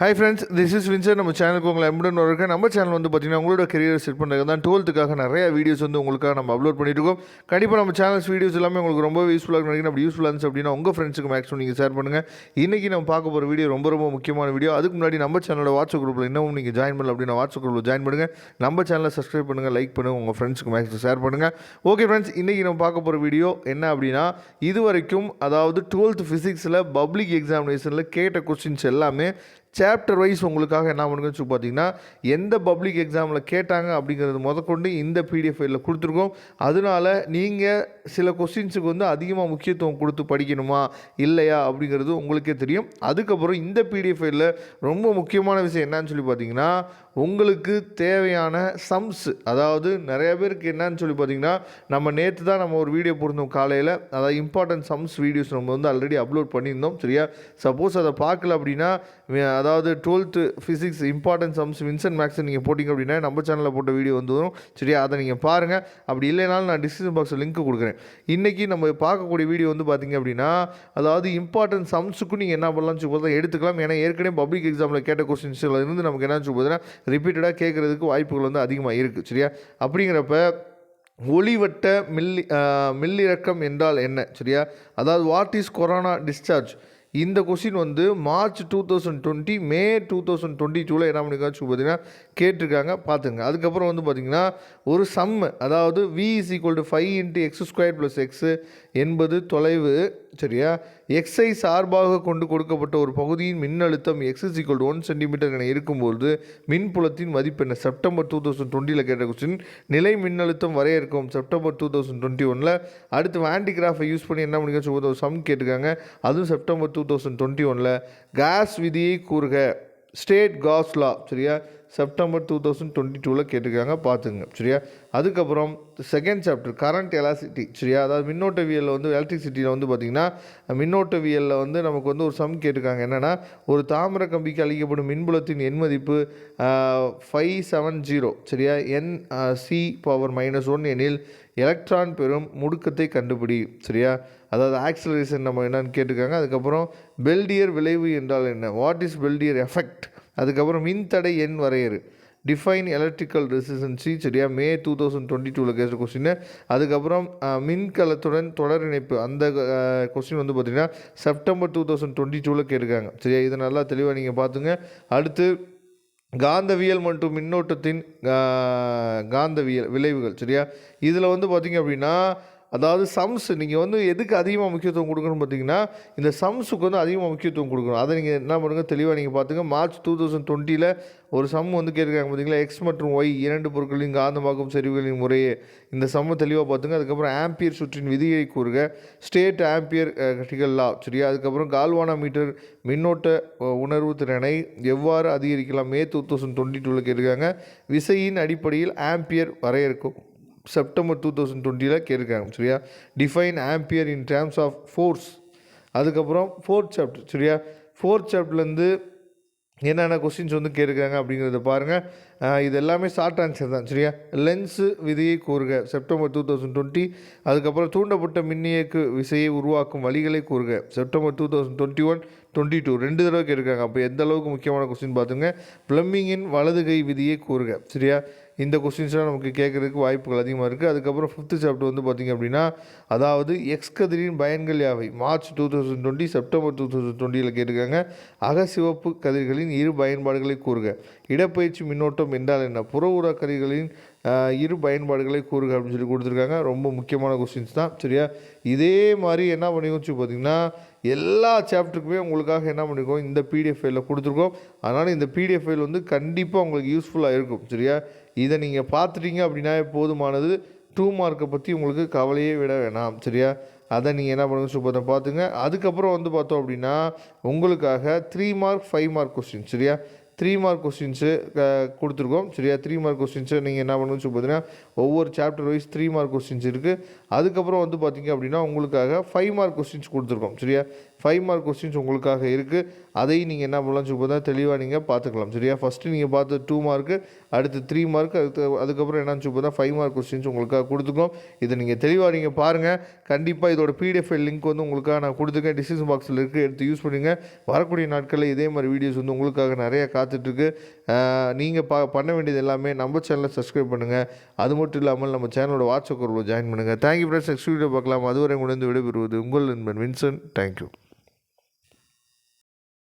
Hi friends, this is Windsor. நம்ம சேனலுக்கு உங்களை எம்புடன் வரக்க. நம்ம சேனல் வந்து பார்த்தீங்கன்னா உங்களோட கரியர் செட் பண்ணுறது தான் 12த்துக்காக நிறைய வீடியோஸ் வந்து உங்களுக்காக நம்ம அப்லோட் பண்ணிட்டு இருக்கோம். கண்டிப்பாக நம்ம சேனல்ஸ் வீடியோஸ் எல்லாமே உங்களுக்கு ரொம்ப யூஸ்ஃபுல்லாக நினைக்கிறேன். அப்படி யூஸ்ஃபுல்லாக இருந்துச்சு அப்படின்னா உங்கள் ஃப்ரெண்ட்ஸுக்கு மேக்ஸிமம் நீங்கள் ஷேர் பண்ணுங்கள். இன்றைக்கி நம்ம பார்க்க போகிற வீடியோ ரொம்ப முக்கியமான வீடியோ. அதுக்கு முன்னாடி நம்ம சேனலோட வாட்ஸ்அப் குரூப்பில் இன்னும் நீங்கள் ஜாயின் பண்ணல அப்படின்னா வாட்ஸ்அப் குரூப்பில் ஜாயின் பண்ணுங்கள். நம்ம சேனலை சப்ஸ்கிரைப் பண்ணுங்கள், லைக் பண்ணுங்கள், உங்கள் ஃப்ரெண்ட்ஸுக்கு மேக்ஸிமம் ஷேர் பண்ணுங்கள். ஓகே ஃப்ரெண்ட்ஸ், இன்றைக்கி நம்ம பார்க்க போகிற வீடியோ என்ன அப்படின்னா, இது வரைக்கும் அதாவது 12th ஃபிசிக்ஸில் பப்ளிக் எக்ஸாமினேஷனில் கேட்ட கொஸ்டின்ஸ் எல்லாமே சாப்டர் வைஸ் உங்களுக்காக என்ன பண்ணுங்கன்னு சொல்லி பார்த்தீங்கன்னா, எந்த பப்ளிக் எக்ஸாமில் கேட்டாங்க அப்படிங்கிறது முதற்கொண்டு இந்த பிடிஎஃப் ஃபைலில் கொடுத்துருக்கோம். அதனால் நீங்கள் சில கொஸ்டின்ஸுக்கு வந்து அதிகமாக முக்கியத்துவம் கொடுத்து படிக்கணுமா இல்லையா அப்படிங்கிறது உங்களுக்கே தெரியும். அதுக்கப்புறம் இந்த பிடிஎஃப் ஃபைலில் ரொம்ப முக்கியமான விஷயம் என்னன்னு சொல்லி பார்த்தீங்கன்னா, உங்களுக்கு தேவையான சம்ஸ், அதாவது நிறைய பேருக்கு என்னன்னு சொல்லி பார்த்தீங்கன்னா, நம்ம நேற்று தான் நம்ம ஒரு வீடியோ போட்டிருந்தோம் காலையில். அதாவது இம்பார்ட்டன்ட் சம்ஸ் வீடியோஸ் நம்ம வந்து ஆல்ரெடி அப்லோட் பண்ணியிருந்தோம். சரியா? சப்போஸ் அதை பார்க்கல அப்படின்னா, அதாவது 12th physics important sums Vincent Max நீங்கள் போட்டிங்க அப்படின்னா நம்ம சேனலில் போட்ட வீடியோ வந்து வரும். சரியா? அதை நீங்கள் பாருங்கள். அப்படி இல்லைனாலும் நான் டிஸ்கிரிப்ஷன் பாக்ஸில் லிங்க் கொடுக்குறேன். இன்றைக்கி நம்ம பார்க்கக்கூடிய வீடியோ வந்து பார்த்திங்க அப்படின்னா, அதாவது இம்பார்ட்டன்ட் சம்ஸுக்கும் நீங்கள் என்ன பண்ணலாம்னு சொல்லி பார்த்தா எடுத்துக்கலாம். ஏன்னா ஏற்கனவே பப்ளிக் எக்ஸாமில் கேட்ட கொஸ்டின்ஸில் இருந்து நமக்கு என்னன்னு சொல்லி பார்த்தீங்கன்னா ரிப்பீட்டடாக கேட்குறதுக்கு வாய்ப்புகள் வந்து அதிகமாக இருக்குது. சரியா? அப்படிங்கிறப்ப ஒளிவட்ட மில்லிறக்கம் என்றால் என்ன? சரியா? அதாவது வாட் இஸ் கொரோனா டிஸ்சார்ஜ்? இந்த கொஸ்டின் வந்து மார்ச் 2020 மே 2022 என்ன பண்ணிக்காச்சு பார்த்தீங்கன்னா கேட்டிருக்காங்க. பார்த்துங்க. அதுக்கப்புறம் வந்து பார்த்திங்கன்னா ஒரு சம், அதாவது v is equal to 5 × x² + x என்பது தொலைவு. சரியா? எக்ஸை சார்பாக கொண்டு கொடுக்கப்பட்ட ஒரு பகுதியின் மின்னழுத்தம் x is equal to 1 cm என இருக்கும்போது மின்புலத்தின் மதிப்பு என்ன? செப்டம்பர் 2020 கேட்ட கொஸ்டின். நிலை மின்னழுத்தம் வரையறுக்கும் செப்டம்பர் 2021. அடுத்து ஹேண்டிகிராஃபை யூஸ் பண்ணி என்ன பண்ணிக்காச்சு ஒரு சம் கேட்டிருக்காங்க. அதுவும் செப்டம்பர் 2021. கேஸ் விதியை கூறுக, ஸ்டேட் காஸ் லா. சரியா? செப்டம்பர் 2022 கேட்டிருக்காங்க. பார்த்துங்க. சரியா? அதுக்கப்புறம் செகண்ட் சாப்டர் கரண்ட் எலாசிட்டி. சரியா? அதாவது மின்னோட்டவியலில் வந்து எலக்ட்ரிசிட்டியில் வந்து பார்த்திங்கன்னா மின்னோட்டவியலில் வந்து நமக்கு வந்து ஒரு சம் கேட்டிருக்காங்க. என்னென்னா, ஒரு தாமிர கம்பிக்கு அளிக்கப்படும் மின்புலத்தின் எண் மதிப்பு 570. சரியா? Nc⁻⁻1 எனில் எலக்ட்ரான் பெறும் முடுக்கத்தை கண்டுபிடி. சரியா? அதாவது ஆக்சிலரேஷன் நம்ம என்னன்னு கேட்டிருக்காங்க. அதுக்கப்புறம் பெல்டியர் விளைவு என்றால் என்ன? What is Peltier effect? அதுக்கப்புறம் மின்தடை எண் வரையறு, டிஃபைன் எலக்ட்ரிக்கல் ரெசிஸ்டன்சி. சரியா? மே 2022 கேட்ட கொஸ்டின். அதுக்கப்புறம் மின்கலத்துடன் தொடர் இணைப்பு, அந்த கொஸ்டின் வந்து பார்த்திங்கன்னா செப்டம்பர் 2022 கேட்டிருக்காங்க. சரியா? இதை நல்லா தெளிவாக நீங்கள் பார்த்துங்க. அடுத்து காந்தவியல் மற்றும் மின்னோட்டத்தின் காந்தவியல் விளைவுகள். சரியா? இதில் வந்து பார்த்திங்க அப்படின்னா, அதாவது சம்ஸ் நீங்கள் வந்து எதுக்கு அதிகமாக முக்கியத்துவம் கொடுக்கணும்னு பார்த்தீங்கன்னா, இந்த சம்ஸுக்கு வந்து அதிகமாக முக்கியத்துவம் கொடுக்கணும். அதை நீங்கள் என்ன பண்ணுங்கள், தெளிவாக நீங்கள் பார்த்துங்க. மார்ச் 2020 ஒரு சம் வந்து கேட்டிருக்காங்க பார்த்தீங்களா, எக்ஸ் மற்றும் ஒய் இரண்டு பொருட்களின் காந்தமாக்கும் செறிவுகளின் முறையே. இந்த சம்மை தெளிவாக பார்த்துங்க. அதுக்கப்புறம் ஆம்பியர் சுற்றின் விதியை கூறுக, ஸ்டேட் ஆம்பியர் கிரிட்டிக்கல் லா. சரியா? அதுக்கப்புறம் கால்வானோமீட்டர் மின்னோட்ட உணர்வு திறனை எவ்வாறு அதிகரிக்கலாம்? மே 2022 கேட்டிருக்காங்க. விசையின் அடிப்படையில் ஆம்பியர் வரையறுக்கும் செப்டம்பர் 2020 கேட்டிருக்காங்க. சரியா? Define ampere in terms of force. அதுக்கப்புறம் ஃபோர்த் சாப்டர். சரியா? ஃபோர்த் சாப்டர்லேருந்து என்னென்ன கொஸ்டின்ஸ் வந்து கேட்டிருக்காங்க அப்படிங்கிறத பாருங்கள். இது எல்லாமே ஷார்ட் ஆன்சர் தான். சரியா? லென்ஸு விதியை கூறுக, செப்டம்பர் 2020. அதுக்கப்புறம் தூண்டப்பட்ட மின்னியக்கு விசையை உருவாக்கும் வழிகளை கூறுக, செப்டம்பர் 2021, 22. 2 தடவை கேட்டிருக்காங்க. அப்போ எந்த அளவுக்கு முக்கியமான கொஸ்டின் பார்த்துங்க. பிளம்பிங்கின் வலது கை விதியை கூறுக. சரியா? இந்த கொஸ்டின்ஸ்லாம் நமக்கு கேட்குறதுக்கு வாய்ப்புகள் அதிகமாக இருக்குது. அதுக்கப்புறம் 5th சாப்டர் வந்து பார்த்திங்க அப்படின்னா, அதாவது எக்ஸ் கதிரின் பயன்கள் யாவை? மார்ச் 2020 செப்டம்பர் 2020 கேட்டிருக்காங்க. அகசிவப்பு கதிர்களின் இரு பயன்பாடுகளை கூறுக. இடப்பெயர்ச்சி மின்னோட்டம் என்றால் என்ன? புற ஊதா கதிர்களின் இரு பயன்பாடுகளை கூறுக அப்படின்னு சொல்லி கொடுத்துருக்காங்க. ரொம்ப முக்கியமான கொஸ்டின்ஸ் தான். சரியா? இதே மாதிரி என்ன பண்ணிக்கோச்சு பார்த்திங்கன்னா, எல்லா சாப்டருக்குமே உங்களுக்காக என்ன பண்ணியிருக்கோம், இந்த பிடிஎஃப் ஃபைலில் கொடுத்துருக்கோம். அதனால் இந்த பிடிஎஃப் ஃபைல் வந்து கண்டிப்பாக உங்களுக்கு யூஸ்ஃபுல்லாக இருக்கும். சரியா? இதை நீங்கள் பார்த்துட்டீங்க அப்படின்னா போதுமானது. 2 மார்க்கை பற்றி உங்களுக்கு கவலையே விட வேணாம். சரியா? அதை நீங்கள் என்ன பண்ணுங்க, சூப்பராக பார்த்துங்க. அதுக்கப்புறம் வந்து பார்த்தோம் அப்படின்னா உங்களுக்காக 3 மார்க் 5 மார்க் கொஸ்டின். சரியா? 3 மார்க் கொஸ்டின்ஸு கொடுத்துருக்கோம். சரியா? 3 மார்க் கொஸ்டின்ஸை நீங்கள் என்ன பண்ணணும்னு சொல்லி பார்த்தீங்கன்னா, ஒவ்வொரு சாப்டர் வைஸ் 3 மார்க் கொஸ்டின்ஸ் இருக்குது. அதுக்கப்புறம் வந்து பார்த்திங்க அப்படின்னா உங்களுக்காக 5 மார்க் கொஸ்டின்ஸ் கொடுத்துருக்கோம். சரியா? 5 மார்க் கொஸ்டின்ஸ் உங்களுக்காக இருக்குது. அதையும் நீங்கள் என்ன பண்ணலாம் சூப்பர் தான் தெளிவாக நீங்கள் பார்த்துக்கலாம். சரியா, ஃபஸ்ட்டு நீங்கள் பார்த்து 2 மார்க்கு, அடுத்து 3 மார்க், அதுக்கப்புறம் என்னன்னு சூப்பர் தான் 5 மார்க் கொஸ்டின்ஸ் உங்களுக்காக கொடுத்துக்கோம். இதை நீங்கள் தெளிவாக நீங்கள் பாருங்கள். கண்டிப்பாக இதோட PDF லிங்க் வந்து உங்களுக்காக நான் கொடுத்துருக்கேன், டிஸ்கிரிப்ஷன் பாக்ஸில் இருக்குது, எடுத்து யூஸ் பண்ணுங்க. வரக்கூடிய நாட்களில் இதே மாதிரி வீடியோஸ் வந்து உங்களுக்காக நிறைய காத்துட்ருக்கு. நீங்கள் பண்ண வேண்டியது எல்லாமே நம்ம சேனலை சப்ஸ்கிரைப் பண்ணுங்கள். அது மட்டும் இல்லாமல் நம்ம சேனலோட வாட்ஸ்அப் குரூப்பில் ஜாயின் பண்ணுங்கள். Thank you friends. நெக்ஸ்ட் வீடியோ பார்க்கலாம். அதுவரை உங்களிருந்து விடைபெறுவது உங்கள் நண்பன் வின்சென்ட். தேங்க்யூ.